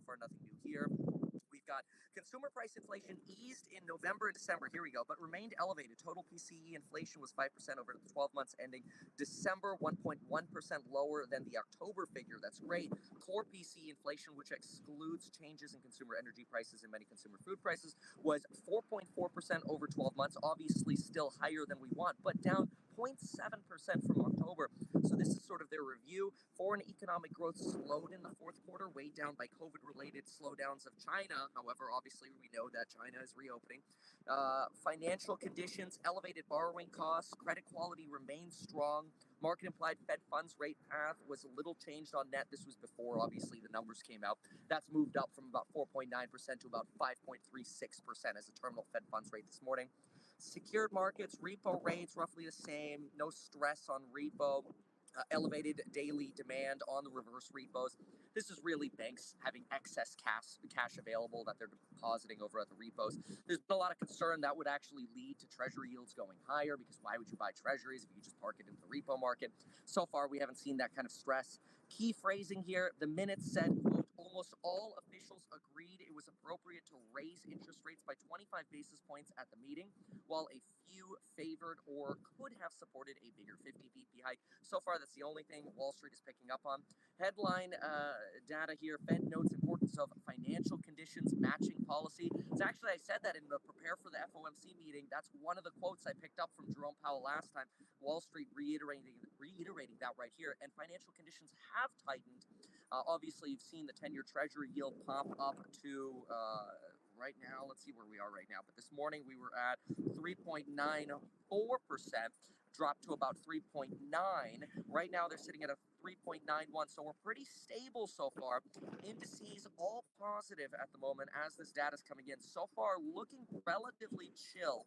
far, nothing new here. We've got consumer price inflation eased in November and December. Here we go, but remained elevated. Total PCE inflation was 5% over the 12 months ending December, 1.1% lower than the October figure. That's great. Core PCE inflation, which excludes changes in consumer energy prices and many consumer food prices, was 4.4% over 12 months. Obviously still higher than we want, but down 0.7% from October. So this is sort of their review. Foreign economic growth slowed in the fourth quarter, weighed down by COVID-related slowdowns of China. However, obviously we know that China is reopening. Financial conditions, elevated borrowing costs, credit quality remains strong. Market implied Fed funds rate path was a little changed on net. This was before, obviously, the numbers came out. That's moved up from about 4.9% to about 5.36% as a terminal Fed funds rate this morning. Secured markets, repo rates, roughly the same. No stress on repo. Elevated daily demand on the reverse repos. This is really banks having excess cash available that they're depositing over at the repos. There's been a lot of concern that would actually lead to treasury yields going higher, because why would you buy treasuries if you just park it into the repo market? So far, we haven't seen that kind of stress. Key phrasing here, the minutes said, quote, almost all officials agreed it was appropriate to raise interest rates by 25 basis points at the meeting, while a few favored or could have supported a bigger 50 BP hike. So far, that's the only thing Wall Street is picking up on. Headline data here, Fed notes importance of financial conditions matching policy. It's actually, I said that in the prepare for the FOMC meeting. That's one of the quotes I picked up from Jerome Powell last time. Wall Street reiterating that right here. And financial conditions have tightened. Obviously, you've seen the 10-year Treasury yield pop up to right now. Let's see where we are right now. But this morning we were at 3.94%, dropped to about 3.9. Right now they're sitting at a 3.91. So we're pretty stable so far. Indices all positive at the moment as this data is coming in. So far looking relatively chill.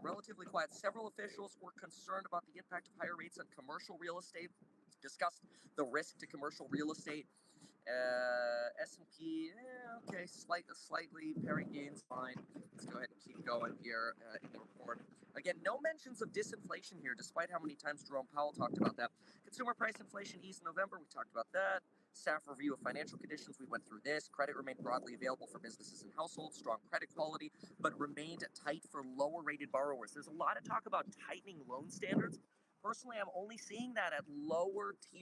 Relatively quiet. Several officials were concerned about the impact of higher rates on commercial real estate, discussed the risk to commercial real estate. S&P, okay, slightly pairing gains, fine. Let's go ahead and keep going here in the report. Again, no mentions of disinflation here, despite how many times Jerome Powell talked about that. Consumer price inflation eased in November. We talked about that. Staff review of financial conditions, we went through this. Credit remained broadly available for businesses and households, strong credit quality, but remained tight for lower-rated borrowers. There's a lot of talk about tightening loan standards. Personally, I'm only seeing that at lower tier